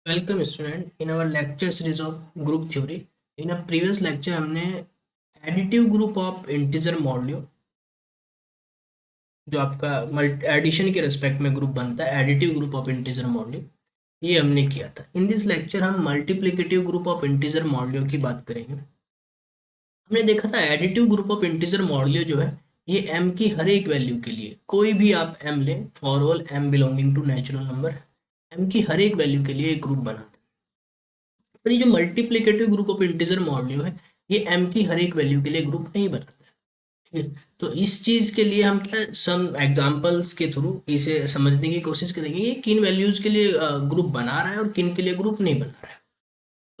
Welcome student in our lecture series of group theory. In a previous lecture हमने additive group of integer module जो आपका addition के respect में group बनता है additive group of integer module ये हमने किया था। इन दिस लेक्चर हम multiplicative group of integer module की बात करेंगे। हमने देखा था additive group of integer module जो है ये m की हर एक वैल्यू के लिए कोई भी आप m लें for all m belonging to natural number m की हर एक वैल्यू के लिए एक ग्रुप बनाता है। पर ये जो multiplicative group of integer module है ये m की हर एक वैल्यू के लिए ग्रुप नहीं बनाता है। ठीक है, तो इस चीज के लिए हम क्या सम एग्जांपल्स के थ्रू इसे समझने की कोशिश करेंगे ये किन वैल्यूज के लिए ग्रुप बना रहा है और किन के लिए ग्रुप नहीं बना रहा है।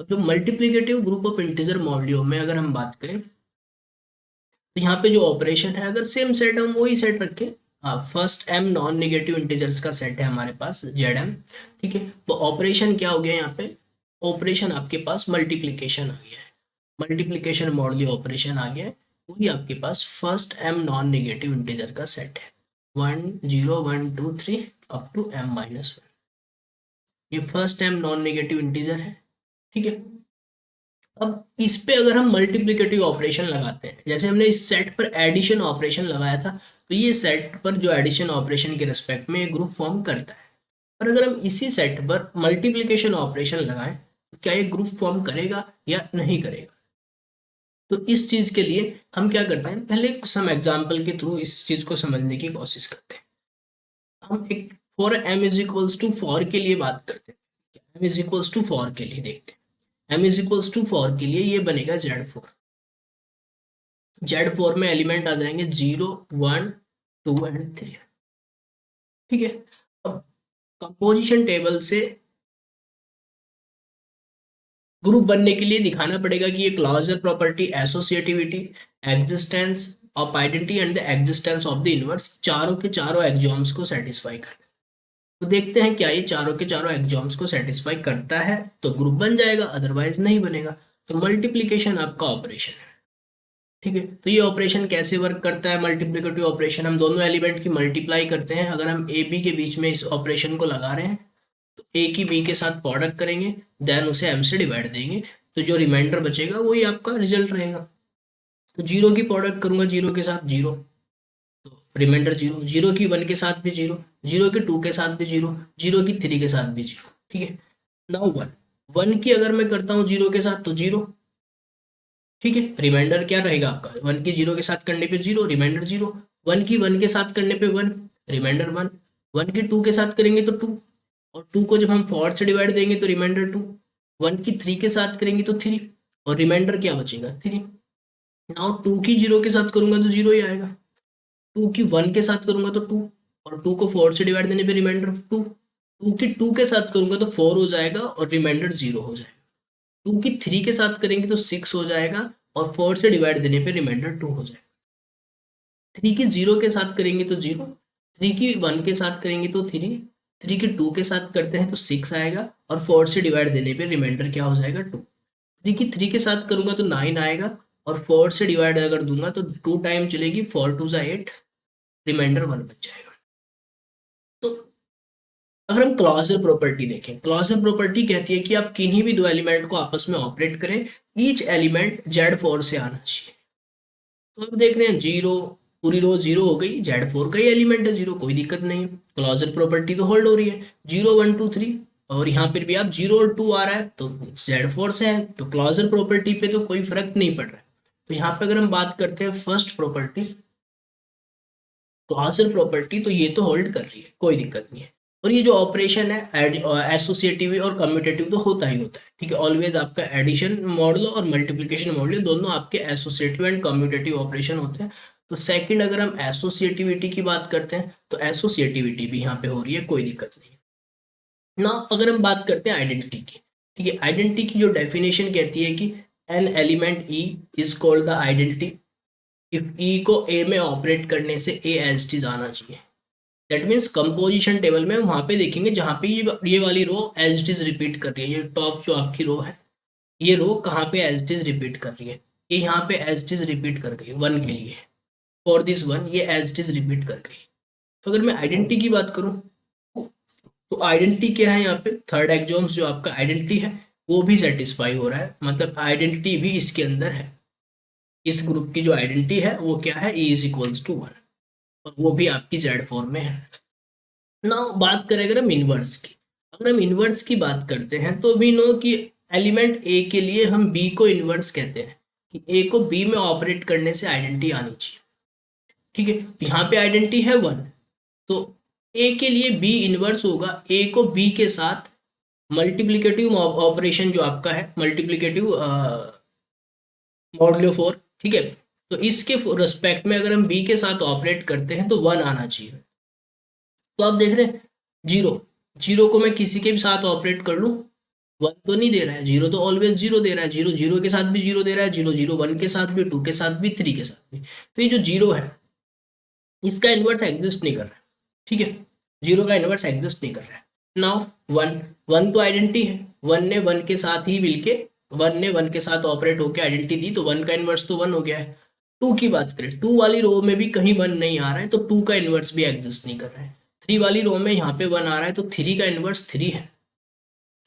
तो जो multiplicative group of integer module में अगर हम बात करें तो यहाँ पे जो ऑपरेशन है अगर सेम सेट हम वही सेट रखें, first m non negative integers का सेट है हमारे पास Zm। ठीक है, तो ऑपरेशन क्या हो गया यहाँ पे, ऑपरेशन आपके पास मल्टीप्लिकेशन आ गया है, मल्टीप्लिकेशन मॉडल ऑपरेशन आ गया है। वही आपके पास first m non negative integer का सेट है 1 0 1 2 3 अप टू m-1। ये first m non negative integer है। ठीक है, अब इस पे अगर हम मल्टीप्लिकेटिव ऑपरेशन लगाते हैं जैसे हमने इस सेट पर एडिशन ऑपरेशन लगाया था तो ये सेट पर जो एडिशन ऑपरेशन के रिस्पेक्ट में ये ग्रुप फॉर्म करता है। और अगर हम इसी सेट पर मल्टीप्लिकेशन ऑपरेशन लगाएं तो क्या ये ग्रुप फॉर्म करेगा या नहीं करेगा। तो इस चीज के लिए हम क्या करते हैं पहले सम एग्जांपल के थ्रू इस चीज को समझने की कोशिश करते हैं। हम एक for m is equals to 4 के लिए बात करते हैं, m इज इक्वल्स टू 4 के लिए देखते हैं। m इज इक्वल्स टू 4 के लिए ये बनेगा Z4। Z4 में एलिमेंट आ जाएंगे 0 1 2 एंड 3। ठीक है, अब कंपोजिशन टेबल से ग्रुप बनने के लिए दिखाना पड़ेगा कि ये closure property associativity existence of identity and the existence of the inverse चारों के चारों एक्सॉम्स को सेटिस्फाई करता है। तो देखते हैं क्या ये चारों के चारों एक्सॉम्स को सेटिस्फाई करता है तो ग्रुप बन जाएगा, अदरवाइज नहीं बनेगा। तो मल्टीप्लीकेशन आपका ऑपरेशन है। ठीक है, तो ये ऑपरेशन कैसे वर्क करता है, मल्टीप्लिकेटिव ऑपरेशन हम दोनों एलिमेंट की मल्टीप्लाई करते हैं। अगर हम ए बी के बीच में इस ऑपरेशन को लगा रहे हैं तो ए की बी के साथ प्रोडक्ट करेंगे देन उसे एम से डिवाइड देंगे तो जो रिमाइंडर बचेगा वही आपका रिजल्ट रहेगा। तो जीरो की प्रोडक्ट करूंगा जीरो के साथ जीरो तो रिमाइंडर जीरो, जीरो की वन के साथ भी जीरो, जीरो की टू के साथ भी जीरो, जीरो की थ्री के साथ भी जीरो। ठीक है, नाउ वन, वन की अगर मैं करता हूँ जीरो के साथ तो जीरो। ठीक है, रिमाइंडर क्या रहेगा आपका, वन की जीरो के साथ करने पे जीरो, रिमाइंडर जीरो। वन की वन के साथ करने पे वन, रिमाइंडर वन। वन की टू के साथ करेंगे तो टू, और टू को जब हम फोर से डिवाइड देंगे तो रिमाइंडर टू। वन की थ्री के साथ करेंगे तो थ्री, और रिमाइंडर क्या बचेगा थ्री। नाउ टू की जीरो के साथ करूंगा तो जीरो ही आएगा, टू की वन के साथ करूंगा तो टू, और टू को फोर से डिवाइड देने पे रिमाइंडर टू, टू की टू के साथ करूंगा तो फोर हो जाएगा और रिमाइंडर जीरो हो जाएगा। टू की थ्री के साथ करेंगे तो सिक्स हो जाएगा और फोर से डिवाइड देने पे रिमाइंडर टू हो जाएगा। थ्री की जीरो के साथ करेंगे तो जीरो, थ्री की वन के साथ करेंगे तो थ्री, थ्री की टू के साथ करते हैं तो सिक्स आएगा और फोर से डिवाइड देने पे रिमाइंडर क्या हो जाएगा टू। थ्री की थ्री के साथ करूंगा तो नाइन आएगा और फोर से डिवाइड अगर दूंगा तो टू टाइम चलेगी, फोर टू जा एट, रिमाइंडर वन बच जाएगा। तो अगर हम क्लॉजर प्रॉपर्टी देखें, क्लॉजर प्रॉपर्टी कहती है कि आप किन्हीं भी दो एलिमेंट को आपस में ऑपरेट करें, ईच एलिमेंट Z4 से आना चाहिए। तो अब देख रहे हैं जीरो, पूरी रो जीरो हो गई, Z4 का ही एलिमेंट है जीरो, कोई दिक्कत नहीं है, क्लॉजर प्रॉपर्टी तो होल्ड हो रही है जीरो वन टू थ्री। और यहाँ पर भी आप जीरो और टू आ रहा है तो Z4 से है, तो क्लॉजर प्रॉपर्टी पे तो कोई फर्क नहीं पड़ रहा है। तो यहाँ पे अगर हम बात करते हैं फर्स्ट प्रॉपर्टी क्लॉजर प्रॉपर्टी तो ये तो होल्ड कर रही है, कोई दिक्कत नहीं है। और ये जो ऑपरेशन है एसोसिएटिव और कम्यूटेटिव तो होता ही होता है। ठीक है, ऑलवेज आपका एडिशन मॉडल और मल्टीप्लिकेशन मॉडल दोनों आपके एसोसिएटिव एंड कम्यूटेटिव ऑपरेशन होते हैं। तो सेकंड अगर हम एसोसिएटिविटी की बात करते हैं तो एसोसिएटिविटी भी यहाँ पे हो रही है, कोई दिक्कत नहीं है ना। अगर हम बात करते हैं आइडेंटिटी की, ठीक है, आइडेंटिटी की जो डेफिनेशन कहती है कि an element e is called the identity if e को ए में ऑपरेट करने से ए एज इट इज आना चाहिए। दैट मीन्स कंपोजिशन टेबल में हम वहां पे देखेंगे जहां पे ये वाली रो एज इट इज रिपीट कर रही है, ये टॉप जो आपकी रो है ये रो कहाँ पे एज इट इज रिपीट कर रही है, ये यहाँ पे एज इट इज रिपीट कर गई वन के लिए, फॉर दिस वन ये एज इट इज रिपीट कर गई। तो अगर मैं आइडेंटिटी की बात करूं तो आइडेंटिटी क्या है यहाँ पे, थर्ड एक्सोम्स जो आपका आइडेंटिटी है वो भी सेटिस्फाई हो रहा है, मतलब आइडेंटिटी भी इसके अंदर है। इस ग्रुप की जो आइडेंटिटी है वो क्या है, E इज इक्वल्स टू 1, और वो भी आपकी जेड फॉर्म में है। नाउ बात करें अगर हम इनवर्स की, अगर हम इनवर्स की बात करते हैं तो वी नो कि एलिमेंट ए के लिए हम बी को इनवर्स कहते हैं, कि ए को बी में ऑपरेट करने से आइडेंटिटी आनी चाहिए। ठीक है, यहाँ पे आइडेंटिटी है 1, तो ए के लिए बी इनवर्स होगा ए को बी के साथ मल्टीप्लिकेटिव ऑपरेशन जो आपका है, मल्टीप्लिकेटिव मॉडुलो 4। ठीक है, तो इसके रिस्पेक्ट में अगर हम बी के साथ ऑपरेट करते हैं तो 1 आना चाहिए। तो आप देख रहे हैं जीरो, जीरो को मैं किसी के भी साथ ऑपरेट कर लूँ 1 तो नहीं दे रहा है, जीरो तो ऑलवेज जीरो दे रहा है, जीरो जीरो के साथ भी जीरो दे रहा है, जीरो जीरो 1 के साथ भी, 2 के साथ भी, 3 के साथ भी। तो ये जो जीरो है इसका इनवर्स एग्जिस्ट नहीं कर रहा है। ठीक है, जीरो का इनवर्स एग्जिस्ट नहीं कर रहा है। नाउ वन, वन तो आइडेंटिटी है, वन ने वन के साथ ही मिलके, वन ने वन के साथ ऑपरेट होकर आइडेंटिटी दी, तो वन का इनवर्स तो वन हो गया है। टू की बात करें, टू वाली रो में भी कहीं वन नहीं आ रहा है, तो टू का इनवर्स भी एग्जिस्ट नहीं कर रहा है। थ्री वाली रो में यहाँ पे वन आ रहा है, तो थ्री का इनवर्स थ्री है।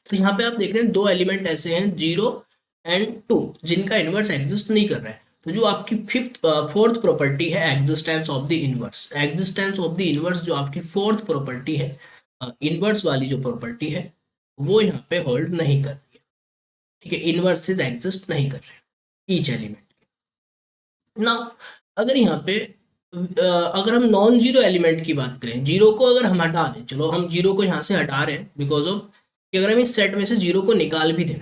तो यहाँ पे आप देख रहे हैं दो एलिमेंट ऐसे हैं, जीरो एंड टू, जिनका इनवर्स एग्जिस्ट नहीं कर रहा है। तो जो आपकी फोर्थ प्रॉपर्टी है existence of the inverse, existence of the inverse जो आपकी फोर्थ प्रॉपर्टी है, इनवर्स वाली जो प्रॉपर्टी है वो यहाँ पे होल्ड नहीं कर रही है। ठीक है, इनवर्सेस एग्जिस्ट नहीं कर रहे ईच एलिमेंट। ना अगर यहाँ पे अगर हम नॉन जीरो एलिमेंट की बात करें, जीरो को अगर हम हटा दें, चलो हम जीरो को यहाँ से हटा रहे हैं बिकॉज ऑफ कि अगर हम इस सेट में से जीरो को निकाल भी दें,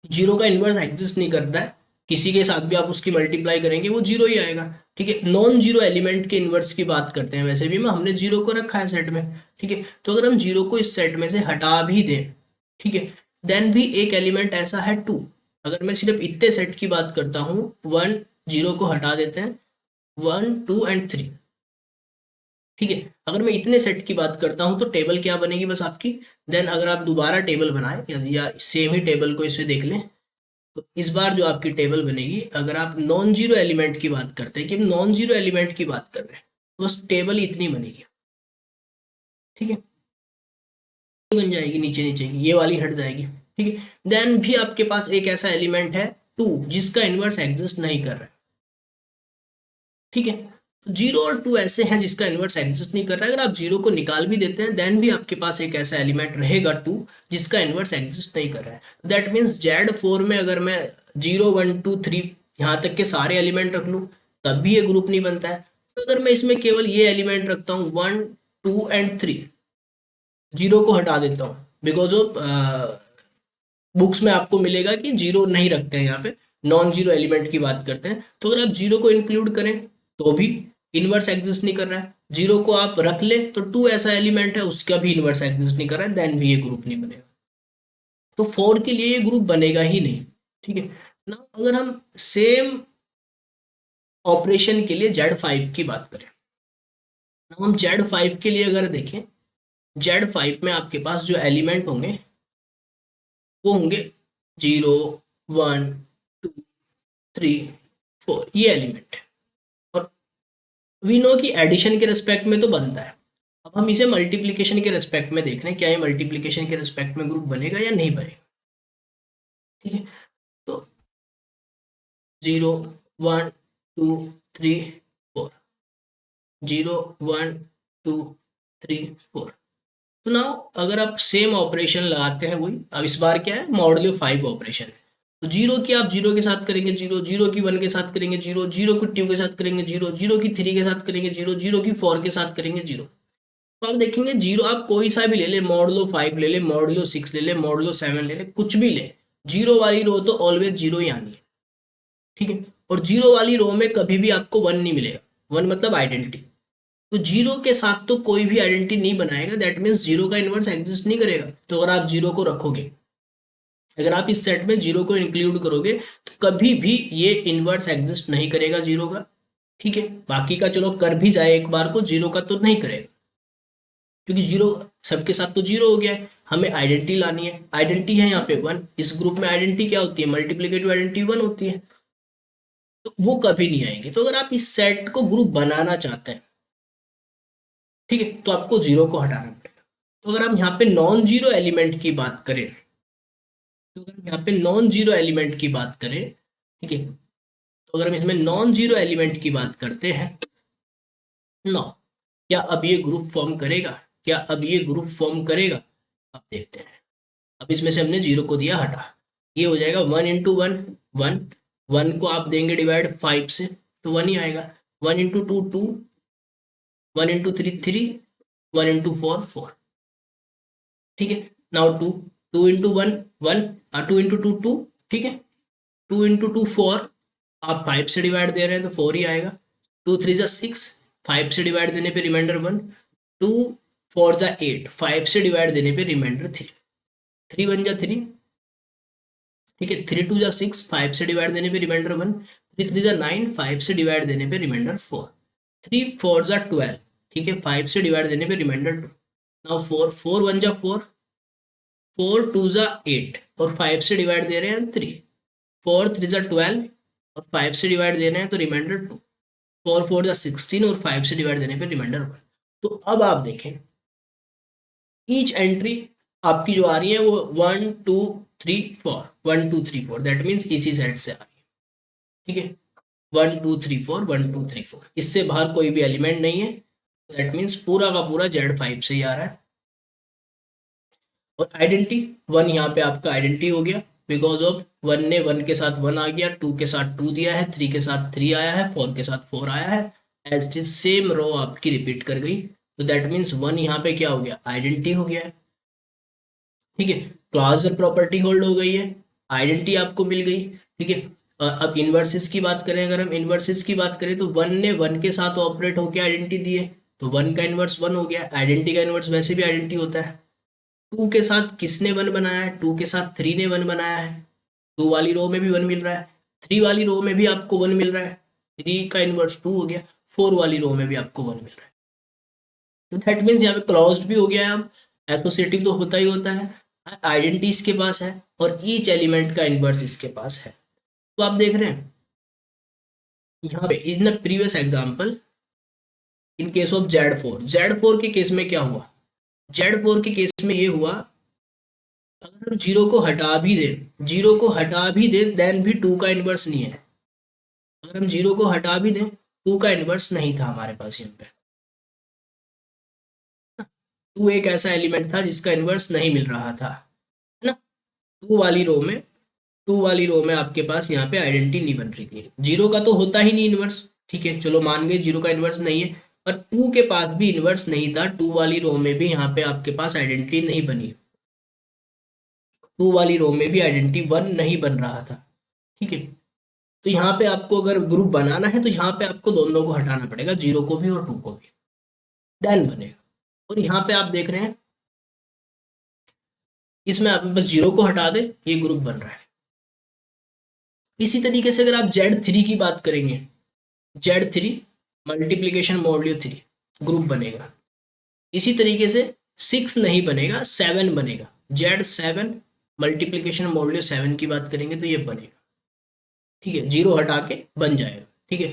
जीरो का इनवर्स एग्जिस्ट नहीं करता है, किसी के साथ भी आप उसकी मल्टीप्लाई करेंगे वो जीरो ही आएगा। ठीक है, नॉन जीरो एलिमेंट के इनवर्स की बात करते हैं, वैसे भी मैं हमने जीरो को रखा है सेट में। ठीक है, तो अगर हम जीरो को इस सेट में से हटा भी दें, ठीक है, देन भी एक एलिमेंट ऐसा है टू। अगर मैं सिर्फ इतने सेट की बात करता हूँ, वन जीरो को हटा देते हैं, वन टू एंड थ्री। ठीक है, अगर मैं इतने सेट की बात करता हूं तो टेबल क्या बनेगी बस आपकी, देन अगर आप दोबारा टेबल बनाए या सेम ही टेबल को इसे देख लें, तो इस बार जो आपकी टेबल बनेगी, अगर आप नॉन जीरो एलिमेंट की बात करते हैं कि हम नॉन जीरो एलिमेंट की बात कर रहे हैं, तो बस टेबल इतनी बनेगी। ठीक है, बन जाएगी नीचे नीचे की, ये वाली हट जाएगी। ठीक है, देन भी आपके पास एक ऐसा एलिमेंट है टू, जिसका इनवर्स एग्जिस्ट नहीं कर रहा है। ठीक है, तो जीरो और टू ऐसे हैं जिसका इनवर्स एग्जिस्ट नहीं कर रहा है। अगर आप जीरो को निकाल भी देते हैं देन भी आपके पास एक ऐसा एलिमेंट रहेगा टू, जिसका इनवर्स एग्जिस्ट नहीं कर रहा है। दैट मीन्स जेड फोर में अगर मैं जीरो वन टू थ्री यहाँ तक के सारे एलिमेंट रख लूँ तब भी ये ग्रुप नहीं बनता है। तो अगर मैं इसमें केवल ये एलिमेंट रखता हूँ one two and three, zero को हटा देता हूँ बिकॉज ऑफ बुक्स में आपको मिलेगा कि जीरो नहीं रखते हैं, यहाँ पे नॉन जीरो एलिमेंट की बात करते हैं। तो अगर आप जीरो को इंक्लूड करें तो भी इनवर्स एग्जिस्ट नहीं कर रहा है, जीरो को आप रख ले तो टू ऐसा एलिमेंट है उसका भी इनवर्स एग्जिस्ट नहीं कर रहा है, देन भी ये ग्रुप नहीं बनेगा। तो फोर के लिए ये ग्रुप बनेगा ही नहीं। ठीक है ना, अगर हम सेम ऑपरेशन के लिए जेड फाइव की बात करें, तो हम जेड फाइव के लिए अगर देखें, जेड फाइव में आपके पास जो एलिमेंट होंगे वो होंगे zero one two three four, ये एलिमेंट है। और वी नो कि एडिशन के रिस्पेक्ट में तो बनता है। अब हम इसे मल्टीप्लिकेशन के रिस्पेक्ट में देख रहे हैं, क्या ये मल्टीप्लिकेशन के रिस्पेक्ट में ग्रुप बनेगा या नहीं बनेगा। ठीक है, तो zero one two three four, zero one two three four. तो नाउ अगर आप सेम ऑपरेशन लगाते हैं वही, अब इस बार क्या है मॉडुलो फाइव ऑपरेशन है। तो जीरो की आप जीरो के साथ करेंगे जीरो, जीरो की वन के साथ करेंगे जीरो, जीरो की टू के साथ करेंगे जीरो, जीरो की थ्री के साथ करेंगे जीरो, जीरो की फोर के साथ करेंगे जीरो। तो आप देखेंगे जीरो आप कोई सा भी ले ले, मॉडुलो फाइव ले ले, मॉडुलो सिक्स ले ले, मॉडुलो सेवन ले ले, कुछ भी ले, जीरो वाली रो तो ऑलवेज जीरो ही आनी है। ठीक है, और जीरो वाली रो में कभी भी आपको वन नहीं मिलेगा, वन मतलब आइडेंटिटी। तो जीरो के साथ तो कोई भी आइडेंटिटी नहीं बनाएगा, दैट मीन्स जीरो का इनवर्स एग्जिस्ट नहीं करेगा। तो अगर आप जीरो को रखोगे, अगर आप इस सेट में जीरो को इंक्लूड करोगे तो कभी भी ये इनवर्स एग्जिस्ट नहीं करेगा जीरो का। ठीक है, बाकी का चलो कर भी जाए एक बार को, जीरो का तो नहीं करेगा, क्योंकि जीरो सबके साथ तो जीरो हो गया है। हमें आइडेंटिटी लानी है, आइडेंटिटी है यहाँ पे वन, इस ग्रुप में आइडेंटिटी क्या होती है, मल्टीप्लिकेटिव आइडेंटिटी वन होती है, तो वो कभी नहीं आएगी। तो अगर आप इस सेट को ग्रुप बनाना चाहते हैं, ठीक है, तो आपको जीरो को हटाना पड़ेगा। तो अगर हम यहाँ पे नॉन जीरो एलिमेंट की बात करें, तो अगर हम यहाँ पे नॉन जीरो एलिमेंट की बात करें, ठीक है, तो अगर हम इसमें नॉन जीरो एलिमेंट की बात करते हैं, नो, क्या अब ये ग्रुप फॉर्म करेगा? क्या अब ये ग्रुप फॉर्म करेगा? अब देखते हैं। अब इसमें से हमने जीरो को दिया हटा, ये हो जाएगा 1 × 1 1, 1 को आप देंगे डिवाइड 5 से तो 1 ही आएगा। 1 × 2 2, 1 × 3 3, 1 × 4 4, ठीक है। नाउ 2, 2 × 1 1, 2 × 2 2, ठीक है। 2 × 2 4, आप 5 से डिवाइड दे रहे हैं तो 4 ही आएगा। 2 3 = 6, 5 से डिवाइड देने पे रिमाइंडर 1। 2 4 = 8, 5 से डिवाइड देने पे रिमाइंडर 3। 3 1 = 3, ठीक है। 3 2 = 6, 5 से डिवाइड देने पे रिमाइंडर 1। 3 3 = 9, 5 से डिवाइड देने पे रिमाइंडर 4। 3 4 = 12, ठीक है, 5 से डिवाइड देने पे रिमाइंडर 2। नाउ 4 4 1 = 4, 4 2 = 8 और 5 से डिवाइड दे रहे हैं 3। 4 3 = 12 और 5 से डिवाइड दे रहे हैं तो रिमाइंडर 2। 4 4 = 16 और 5 से डिवाइड देने पे रिमाइंडर 1। तो अब आप देखें ईच एंट्री आपकी जो आ रही है वो 1 2 3 4, 1 2 3 4, दैट मीन्स इसी सेट से आ रही है, ठीक है। 1 2 3 4, 1 2 3 4, इससे बाहर कोई भी एलिमेंट नहीं है, दैट मीन्स पूरा का पूरा Z5 से ही आ रहा है। और आइडेंटिटी 1 यहाँ पे आपका आइडेंटिटी हो गया, बिकॉज ऑफ 1 ने 1 के साथ 1 आ गया, 2 के साथ 2 दिया है, 3 के साथ 3 आया है, 4 के साथ 4 आया है, as it is same row आपकी रिपीट कर गई। तो दैट मीन्स 1 यहाँ पे क्या हो गया? आइडेंटिटी हो गया है, ठीक है। क्लॉजर प्रॉपर्टी होल्ड हो गई है, आइडेंटिटी आपको मिल गई, ठीक है। अब इन्वर्सेस की बात करें, अगर हम इन्वर्सेस की बात करें तो 1 ने 1 के साथ ऑपरेट होकर आइडेंटिटी दी है, तो 1 का इन्वर्स 1 हो गया। आइडेंटिटी का इन्वर्स वैसे भी आइडेंटिटी होता है। 2 के साथ किसने 1 बनाया है? 2 के साथ 3 ने 1 बनाया है, 2 वाली रो में भी 1 मिल रहा है, 3 वाली रो में भी आपको 1 मिल रहा है, 3 का इन्वर्स 2 हो गया, 4 वाली रो में भी आपको 1 मिल रहा है। तो दैट मीन्स यहाँ पे क्लोज्ड भी हो गया है। अब एसोसिएटिव तो होता ही होता है, आइडेंटिटी इसके पास है और ईच एलिमेंट का इन्वर्स इसके पास है। तो आप देख रहे हैं यहाँ पे in the previous example in case of Z4 के केस में क्या हुआ? Z4 के केस में ये हुआ, अगर हम जीरो को हटा भी दें, जीरो को हटा भी दें देन भी 2 का इन्वर्स नहीं है। अगर हम जीरो को हटा भी दें 2 का इन्वर्स नहीं था हमारे पास यहाँ पे, 2 एक ऐसा एलिमेंट था जिसका इन्वर्स नहीं मिल रहा था, है ना। 2 वाली रो में, 2 वाली रो में आपके पास यहाँ पे आइडेंटिटी नहीं बन रही थी, जीरो का तो होता ही नहीं इन्वर्स, ठीक है, चलो मान गए जीरो का इन्वर्स नहीं है। पर 2 के पास भी इन्वर्स नहीं था, 2 वाली रो में भी यहाँ पे आपके पास आइडेंटिटी नहीं बनी, 2 वाली रो में भी आइडेंटिटी 1 नहीं बन रहा था, ठीक है। तो यहाँ पे आपको अगर ग्रुप बनाना है तो यहाँ पे आपको दोनों को हटाना पड़ेगा, जीरो को भी और 2 को भी, देन बनेगा। और यहाँ पे आप देख रहे हैं इसमें आप बस जीरो को हटा दे ये ग्रुप बन रहा है। इसी तरीके से अगर आप Z3 की बात करेंगे, Z3 मल्टीप्लीकेशन मॉड्यूलो 3 ग्रुप बनेगा। इसी तरीके से 6 नहीं बनेगा, 7 बनेगा। Z7 मल्टीप्लीकेशन मॉड्यूलो 7 की बात करेंगे तो ये बनेगा, ठीक है, जीरो हटा के बन जाएगा, ठीक है।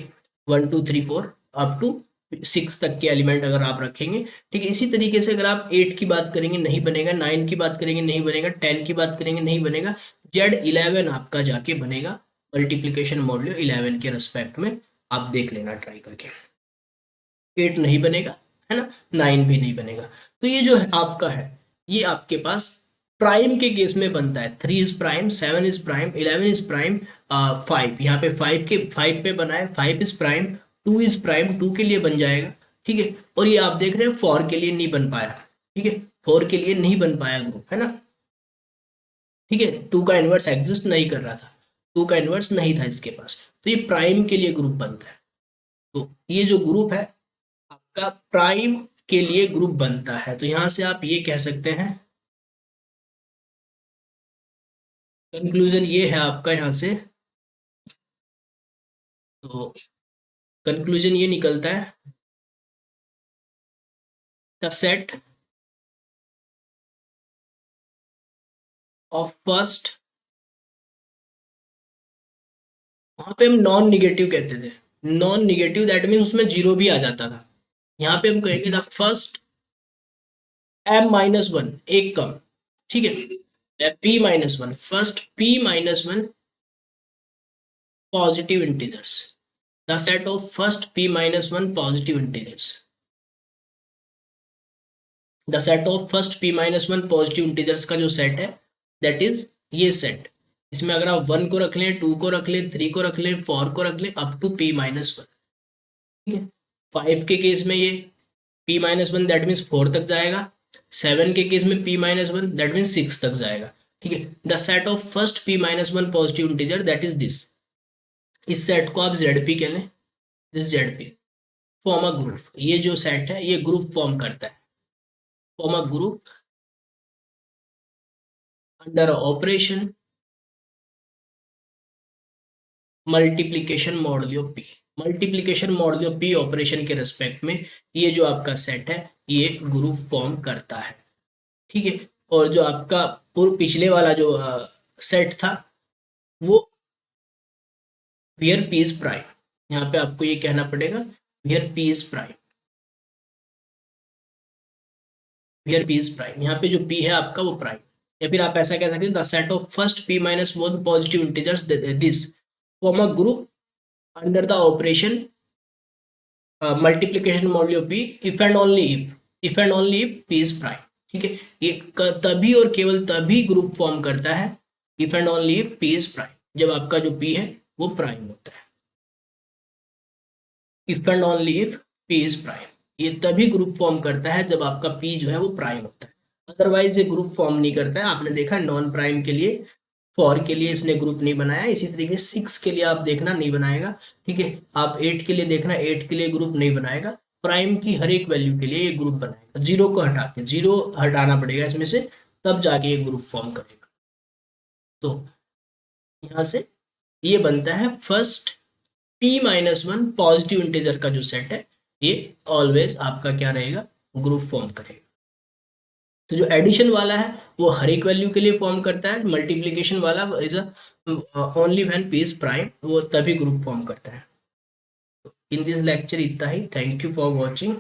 1 2 3 4 अप टू 6 तक के एलिमेंट अगर आप रखेंगे, ठीक है। इसी तरीके से अगर आप 8 की बात करेंगे नहीं बनेगा, 9 की बात करेंगे नहीं बनेगा, 10 की बात करेंगे नहीं बनेगा, Z11 आपका जाके बनेगा मल्टीप्लीकेशन मॉड्यूलो 11 के रेस्पेक्ट में। आप देख लेना ट्राई करके, 8 नहीं बनेगा, है ना, 9 भी नहीं बनेगा। तो ये जो है आपका है, ये आपके पास प्राइम के केस में बनता है। 3 is prime, 7 is prime, 11 is prime, 5 यहाँ पे 5 पे बना है, 5 इज प्राइम, 2 इज प्राइम, 2 के लिए बन जाएगा, ठीक है। और ये आप देख रहे हैं 4 के लिए नहीं बन पाया, ठीक है, 4 के लिए नहीं बन पाया ग्रुप, है ना, ठीक है। 2 का इनवर्स एग्जिस्ट नहीं कर रहा था, 2 का इनवर्स नहीं था इसके पास, तो ये प्राइम के लिए ग्रुप बनता है। तो ये जो ग्रुप है आपका प्राइम के लिए ग्रुप बनता है। तो यहां से आप ये कह सकते हैं, कंक्लूजन ये है आपका यहां से, तो कंक्लूजन ये निकलता है, द सेट ऑफ फर्स्ट, वहां पे हम नॉन निगेटिव कहते थे, नॉन निगेटिव दैट मीन उसमें जीरो भी आ जाता था। यहाँ पे हम कहेंगे the first m minus one एक कम, ठीक है, p minus one, first p minus one positive integers, the set of first p minus one positive integers, the set of first p minus one positive integers का जो set है that is ये set. इसमें अगर आप one को रख लें, टू को रख लें, थ्री को रख लें, फोर को रख लें, up to p minus one, ठीक है। फाइव के केस में ये p minus one that means four तक जाएगा, सेवन के केस में p minus one that means six तक जाएगा, ठीक है। The set of first p minus one positive integer that is this, इस सेट को आप ZP कह लें, this ZP form a group, ये जो सेट है ये ग्रुप फॉर्म करता है, form a group under operation multiplication modulo P, multiplication modulo P operation के रेस्पेक्ट में ये जो आपका सेट है ये ग्रुप फॉर्म करता है, ठीक है। और जो आपका पूर्व पिछले वाला जो सेट था वो वियर पी इज प्राइम, यहाँ पे आपको ये कहना पड़ेगा wear P is prime, wear P is prime, यहाँ पे जो पी है आपका वो प्राइम, या फिर आप ऐसा कह सकते हैं the set of first p minus one positive integers this form a group under the operation multiplication modulo p if and only if and only if p is prime, ठीक है। ये तभी और केवल तभी ग्रुप फॉर्म करता है if and only if p is prime, जब आपका जो p है वो प्राइम होता है, if and only if p is prime, ये तभी ग्रुप फॉर्म करता है जब आपका p जो है वो प्राइम होता है, अदरवाइज ये ग्रुप फॉर्म नहीं करता है। आपने देखा नॉन प्राइम के लिए, फॉर के लिए इसने ग्रुप नहीं बनाया, इसी तरीके से सिक्स के लिए आप देखना नहीं बनाएगा, ठीक है। आप एट के लिए देखना, एट के लिए ग्रुप नहीं बनाएगा, प्राइम की हर एक वैल्यू के लिए ये ग्रुप बनाएगा, जीरो को हटा के, जीरो हटाना पड़ेगा इसमें से, तब जाके ये ग्रुप फॉर्म करेगा। तो यहाँ से ये बनता है first p minus one positive integer का जो सेट है ये ऑलवेज आपका क्या रहेगा, ग्रुप फॉर्म करेगा। तो जो एडिशन वाला है वो हर एक वैल्यू के लिए फॉर्म करता है, मल्टीप्लीकेशन वाला is only when p is prime, वो तभी ग्रुप फॉर्म करता है। इन दिस लेक्चर इतना ही, थैंक यू फॉर वॉचिंग।